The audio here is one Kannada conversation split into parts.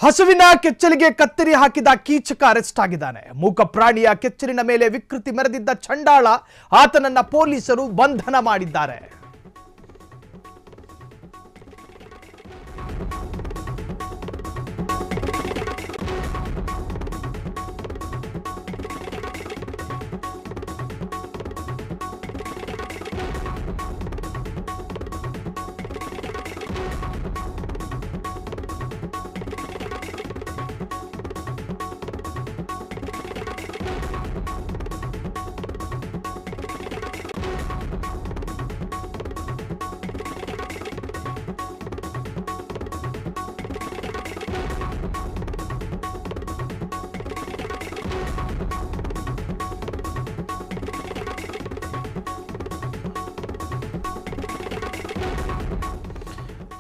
ಹಸುವಿನ ಕೆಚ್ಚಲಿಗೆ ಕತ್ತರಿ ಹಾಕಿದ ಕೀಚಕ ಅರೆಸ್ಟ್ ಆಗಿದ್ದಾನೆ. ಮೂಕ ಪ್ರಾಣಿಯ ಕೆಚ್ಚಲಿನ ಮೇಲೆ ವಿಕೃತಿ ಮೆರೆದಿದ್ದ ಚಂಡಾಳ ಆತನನ್ನ ಪೊಲೀಸರು ಬಂಧನ ಮಾಡಿದ್ದಾರೆ.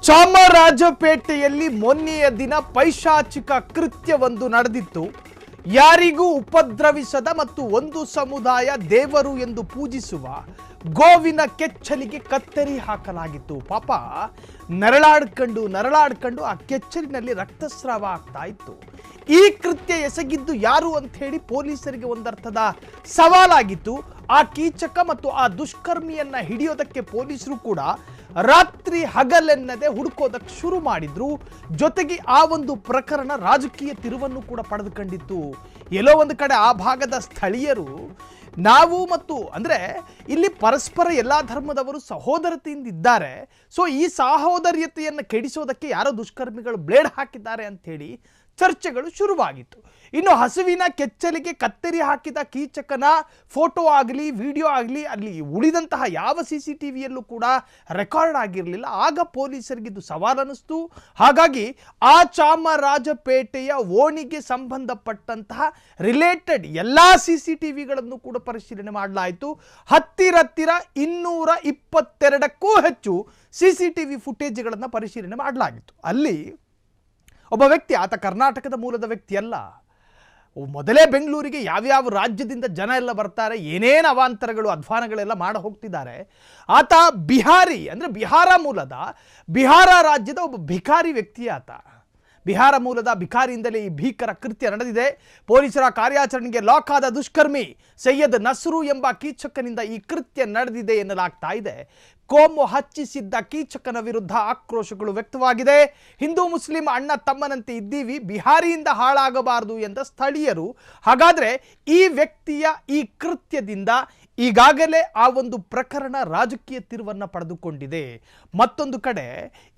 ಚಾಮರಾಜಪೇಟೆಯಲ್ಲಿ ಮೊನ್ನೆಯ ದಿನ ಪೈಶಾಚಿಕ ಕೃತ್ಯವೊಂದು ನಡೆದಿತ್ತು. ಯಾರಿಗೂ ಉಪದ್ರವಿಸದ ಮತ್ತು ಒಂದು ಸಮುದಾಯ ದೇವರು ಎಂದು ಪೂಜಿಸುವ ಗೋವಿನ ಕೆಚ್ಚಲಿಗೆ ಕತ್ತರಿ ಹಾಕಲಾಗಿತ್ತು. ಪಾಪ ನರಳಾಡ್ಕೊಂಡು ಆ ಕೆಚ್ಚಲಿನಲ್ಲಿ ರಕ್ತಸ್ರಾವ ಆಗ್ತಾ ಇತ್ತು. ಈ ಕೃತ್ಯ ಎಸಗಿದ್ದು ಯಾರು ಅಂತ ಹೇಳಿ ಪೊಲೀಸರಿಗೆ ಒಂದರ್ಥದ ಸವಾಲಾಗಿತ್ತು. ಆ ಕೀಚಕ ಮತ್ತು ಆ ದುಷ್ಕರ್ಮಿಯನ್ನ ಹಿಡಿಯೋದಕ್ಕೆ ಪೊಲೀಸರು ಕೂಡ ರಾತ್ರಿ ಹಗಲೆನ್ನದೆ ಹುಡುಕೋದಕ್ಕೆ ಶುರು ಮಾಡಿದ್ರು. ಜೊತೆಗೆ ಆ ಒಂದು ಪ್ರಕರಣ ರಾಜಕೀಯ ತಿರುವನ್ನು ಕೂಡ ಪಡೆದುಕೊಂಡಿತ್ತು. ಎಲ್ಲೋ ಒಂದು ಕಡೆ ಆ ಭಾಗದ ಸ್ಥಳೀಯರು ನಾವು ಮತ್ತು ಅಂದ್ರೆ ಇಲ್ಲಿ ಪರಸ್ಪರ ಎಲ್ಲಾ ಧರ್ಮದವರು ಸಹೋದರತೆಯಿಂದ ಇದ್ದಾರೆ, ಸೊ ಈ ಸಹೋದರ್ಯತೆಯನ್ನು ಕೆಡಿಸೋದಕ್ಕೆ ಯಾರೋ ದುಷ್ಕರ್ಮಿಗಳು ಬ್ಲೇಡ್ ಹಾಕಿದ್ದಾರೆ ಅಂತ ಹೇಳಿ ಚರ್ಚೆಗಳು ಶುರುವಾಗಿತ್ತು. ಇನ್ನು ಹಸುವಿನ ಕೆಚ್ಚಲಿಗೆ ಕತ್ತರಿ ಹಾಕಿದ ಕೀಚಕನ ಫೋಟೋ ಆಗಲಿ ವಿಡಿಯೋ ಆಗಲಿ ಅಲ್ಲಿ ಉಳಿದಂತಹ ಯಾವ CCTVಯಲ್ಲೂ ಕೂಡ ರೆಕಾರ್ಡ್ ಆಗಿರಲಿಲ್ಲ. ಆಗ ಪೊಲೀಸರಿಗೆ ಇದು ಸವಾಲನಿಸ್ತು. ಹಾಗಾಗಿ ಆ ಚಾಮರಾಜಪೇಟೆಯ ಓಣಿಗೆ ಸಂಬಂಧಪಟ್ಟಂತಹ ರಿಲೇಟೆಡ್ ಎಲ್ಲ CCTVಗಳನ್ನು ಕೂಡ ಪರಿಶೀಲನೆ ಮಾಡಲಾಯಿತು. ಹತ್ತಿರ 222ಕ್ಕೂ ಹೆಚ್ಚು CCTV ಫುಟೇಜ್ಗಳನ್ನು ಪರಿಶೀಲನೆ ಮಾಡಲಾಗಿತ್ತು. ಅಲ್ಲಿ ಒಬ್ಬ ವ್ಯಕ್ತಿ, ಆತ ಕರ್ನಾಟಕದ ಮೂಲದ ವ್ಯಕ್ತಿ ಅಲ್ಲ, ಮೊದಲೇ ಬೆಂಗಳೂರಿಗೆ ಯಾವ್ಯಾವ ರಾಜ್ಯದಿಂದ ಜನ ಎಲ್ಲ ಬರ್ತಾರೆ, ಏನೇನು ಅವಾಂತರಗಳು ಅಧ್ವಾನಗಳೆಲ್ಲ ಮಾಡ ಹೋಗ್ತಿದ್ದಾರೆ. ಆತ ಬಿಹಾರಿ, ಅಂದರೆ ಬಿಹಾರ ಮೂಲದ, ಬಿಹಾರ ರಾಜ್ಯದ ಒಬ್ಬ ಭಿಕಾರಿ ವ್ಯಕ್ತಿ. ಆತ ಬಿಹಾರ ಮೂಲದ ಭಿಕಾರಿಯಿಂದಲೇ ಈ ಭೀಕರ ಕೃತ್ಯ ನಡೆದಿದೆ. ಪೊಲೀಸರ ಕಾರ್ಯಾಚರಣೆಗೆ ಲಾಕ್ ಆದ ದುಷ್ಕರ್ಮಿ ಸೈಯದ್ ನಸ್ರು ಎಂಬ ಕೀಚಕನಿಂದ ಈ ಕೃತ್ಯ ನಡೆದಿದೆ ಎನ್ನಲಾಗ್ತಾ ಇದೆ. ಕೋಮು ಹಚ್ಚಿಸಿದ್ದ ಕೀಚಕನ ವಿರುದ್ಧ ಆಕ್ರೋಶಗಳು ವ್ಯಕ್ತವಾಗಿದೆ. ಹಿಂದೂ ಮುಸ್ಲಿಂ ಅಣ್ಣ ತಮ್ಮನಂತೆ ಇದ್ದೀವಿ, ಬಿಹಾರಿಯಿಂದ ಹಾಳಾಗಬಾರದು ಎಂದ ಸ್ಥಳೀಯರು. ಹಾಗಾದ್ರೆ ಈ ವ್ಯಕ್ತಿಯ ಈ ಕೃತ್ಯದಿಂದ ಈಗಾಗಲೇ ಆ ಒಂದು ಪ್ರಕರಣ ರಾಜಕೀಯ ತಿರುವನ್ನು ಪಡೆದುಕೊಂಡಿದೆ. ಮತ್ತೊಂದು ಕಡೆ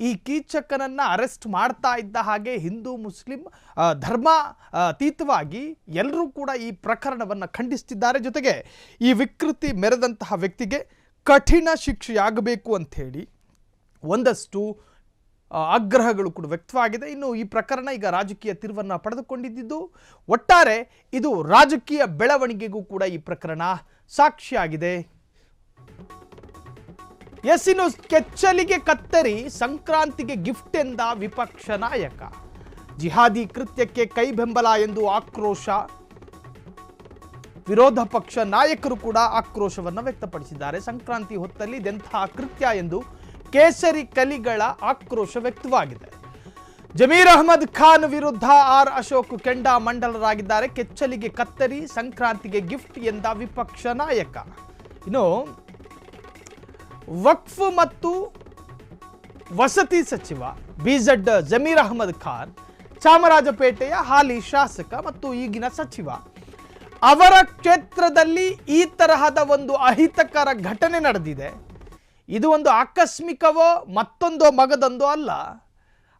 ಈ ಕೀಚಕನನ್ನ ಅರೆಸ್ಟ್ ಮಾಡ್ತಾ ಇದ್ದ ಹಾಗೆ ಹಿಂದೂ ಮುಸ್ಲಿಂ ಧರ್ಮ ಅತೀತವಾಗಿ ಎಲ್ಲರೂ ಕೂಡ ಈ ಪ್ರಕರಣವನ್ನು ಖಂಡಿಸ್ತಿದ್ದಾರೆ. ಜೊತೆಗೆ ಈ ವಿಕೃತಿ ಮೆರೆದಂತಹ ವ್ಯಕ್ತಿಗೆ ಕಠಿಣ ಶಿಕ್ಷೆಯಾಗಬೇಕು ಅಂಥೇಳಿ ಒಂದಷ್ಟು ಆಗ್ರಹಗಳು ಕೂಡ ವ್ಯಕ್ತವಾಗಿದೆ. ಇನ್ನು ಈ ಪ್ರಕರಣ ಈಗ ರಾಜಕೀಯ ತಿರುವನ್ನು ಪಡೆದುಕೊಂಡಿದ್ದು, ಒಟ್ಟಾರೆ ಇದು ರಾಜಕೀಯ ಬೆಳವಣಿಗೆಗೂ ಕೂಡ ಈ ಪ್ರಕರಣ ಸಾಕ್ಷಿಯಾಗಿದೆ. ಇನ್ನು ಕೆಚ್ಚಲಿಗೆ ಕತ್ತರಿ ಸಂಕ್ರಾಂತಿಗೆ ಗಿಫ್ಟ್ ಎಂದ ವಿಪಕ್ಷ ನಾಯಕ. ಜಿಹಾದಿ ಕೃತ್ಯಕ್ಕೆ ಕೈ ಬೆಂಬಲ ಎಂದು ಆಕ್ರೋಶ. ವಿರೋಧ ಪಕ್ಷ ನಾಯಕರು ಕೂಡ ಆಕ್ರೋಶವನ್ನು ವ್ಯಕ್ತಪಡಿಸಿದ್ದಾರೆ. ಸಂಕ್ರಾಂತಿ ಹೊತ್ತಲ್ಲಿ ಇದೆಂತಹ ಕೃತ್ಯ ಎಂದು ಕೇಸರಿ ಕಲಿಗಳ ಆಕ್ರೋಶ ವ್ಯಕ್ತವಾಗಿದೆ. ಜಮೀರ್ ಅಹಮದ್ ಖಾನ್ ವಿರುದ್ಧ ಆರ್ ಅಶೋಕ್ ಕೆಂಡಾಮಂಡಲರಾಗಿದ್ದಾರೆ. ಕೆಚ್ಚಲಿಗೆ ಕತ್ತರಿ ಸಂಕ್ರಾಂತಿಗೆ ಗಿಫ್ಟ್ ಎಂದ ವಿಪಕ್ಷ ನಾಯಕ. ಇನ್ನು ವಕ್ಫ್ ಮತ್ತು ವಸತಿ ಸಚಿವ BZ ಜಮೀರ್ ಅಹಮದ್ ಖಾನ್ ಚಾಮರಾಜಪೇಟೆಯ ಹಾಲಿ ಶಾಸಕ ಮತ್ತು ಈಗಿನ ಸಚಿವ. ಅವರ ಕ್ಷೇತ್ರದಲ್ಲಿ ಈ ತರಹದ ಒಂದು ಅಹಿತಕರ ಘಟನೆ ನಡೆದಿದೆ. ಇದು ಒಂದು ಆಕಸ್ಮಿಕವೋ ಮತ್ತೊಂದೋ ಮಗದೊಂದೋ ಅಲ್ಲ.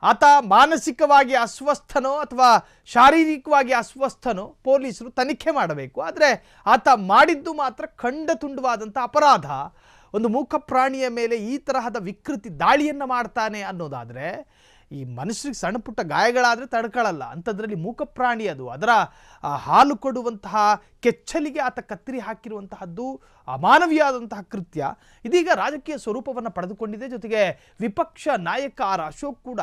ಆತ ಮಾನಸಿಕವಾಗಿ ಅಸ್ವಸ್ಥನೋ ಅಥವಾ ಶಾರೀರಿಕವಾಗಿ ಅಸ್ವಸ್ಥನೋ ಪೊಲೀಸರು ತನಿಖೆ ಮಾಡಬೇಕು. ಆದರೆ ಆತ ಮಾಡಿದ್ದು ಮಾತ್ರ ಖಂಡತುಂಡವಾದಂಥ ಅಪರಾಧ. ಒಂದು ಮೂಕ ಪ್ರಾಣಿಯ ಮೇಲೆ ಈ ತರಹದ ವಿಕೃತಿ ದಾಳಿಯನ್ನು ಮಾಡ್ತಾನೆ ಅನ್ನೋದಾದರೆ, ಈ ಮನುಷ್ಯರಿಗೆ ಸಣ್ಣ ಪುಟ್ಟ ಗಾಯಗಳಾದರೆ ತಡ್ಕೊಳ್ಳಲ್ಲ, ಅಂಥದ್ರಲ್ಲಿ ಮೂಕ ಪ್ರಾಣಿ ಅದು, ಅದರ ಹಾಲು ಕೊಡುವಂತಹ ಕೆಚ್ಚಲಿಗೆ ಆತ ಕತ್ತರಿ ಹಾಕಿರುವಂತಹದ್ದು ಅಮಾನವೀಯವಾದಂತಹ ಕೃತ್ಯ. ಇದೀಗ ರಾಜಕೀಯ ಸ್ವರೂಪವನ್ನು ಪಡೆದುಕೊಂಡಿದೆ. ಜೊತೆಗೆ ವಿಪಕ್ಷ ನಾಯಕ ಆರ್ ಅಶೋಕ್ ಕೂಡ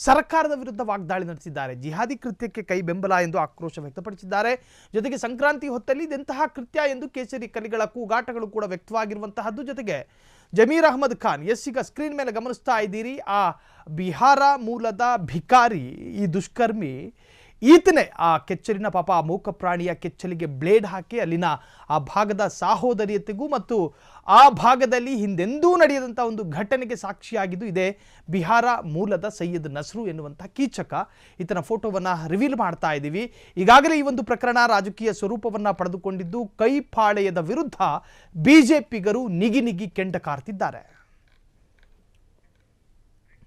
ಸರ್ಕಾರದ ವಿರುದ್ಧ ವಾಗ್ದಾಳಿ ನಡೆಸಿದ್ದಾರೆ. ಜಿಹಾದಿ ಕೃತ್ಯಕ್ಕೆ ಕೈ ಬೆಂಬಲ ಎಂದು ಆಕ್ರೋಶ ವ್ಯಕ್ತಪಡಿಸಿದ್ದಾರೆ. ಜೊತೆಗೆ ಸಂಕ್ರಾಂತಿ ಹೊತ್ತಲ್ಲಿ ಇದೆಂತಹ ಕೃತ್ಯ ಎಂದು ಕೇಸರಿ ಕಲಿಗಳ ಕೂಗಾಟಗಳು ಕೂಡ ವ್ಯಕ್ತವಾಗಿರುವಂತಹದ್ದು. ಜೊತೆಗೆ ಜಮೀರ್ ಅಹಮದ್ ಖಾನ್. ಎಸ್, ಈಗ ಸ್ಕ್ರೀನ್ ಮೇಲೆ ಗಮನಿಸ್ತಾ ಇದ್ದೀರಿ, ಆ ಬಿಹಾರ ಮೂಲದ ಭಿಕಾರಿ, ಈ ದುಷ್ಕರ್ಮಿ ಈತನೇ ಆ ಕೆಚ್ಚಲಿನ ಪಾಪ ಆ ಮೂಕ ಪ್ರಾಣಿಯ ಕೆಚ್ಚಲಿಗೆ ಬ್ಲೇಡ್ ಹಾಕಿ ಅಲ್ಲಿನ ಆ ಭಾಗದ ಸಾಹೋದರ್ಯತೆಗೂ ಮತ್ತು ಆ ಭಾಗದಲ್ಲಿ ಹಿಂದೆಂದೂ ನಡೆಯದಂಥ ಒಂದು ಘಟನೆಗೆ ಸಾಕ್ಷಿಯಾಗಿದ್ದು ಇದೇ ಬಿಹಾರ ಮೂಲದ ಸೈಯದ್ ನಸ್ರು ಎನ್ನುವಂಥ ಕೀಚಕ. ಈತನ ಫೋಟೋವನ್ನು ರಿವೀಲ್ ಮಾಡ್ತಾ ಇದ್ದೀವಿ. ಈಗಾಗಲೇ ಈ ಒಂದು ಪ್ರಕರಣ ರಾಜಕೀಯ ಸ್ವರೂಪವನ್ನು ಪಡೆದುಕೊಂಡಿದ್ದು ಕೈಪಾಳೆಯದ ವಿರುದ್ಧ ಬಿಜೆಪಿಗರು ನಿಗಿ ಕೆಂಡ ಕಾರ್ತಿದ್ದಾರೆ.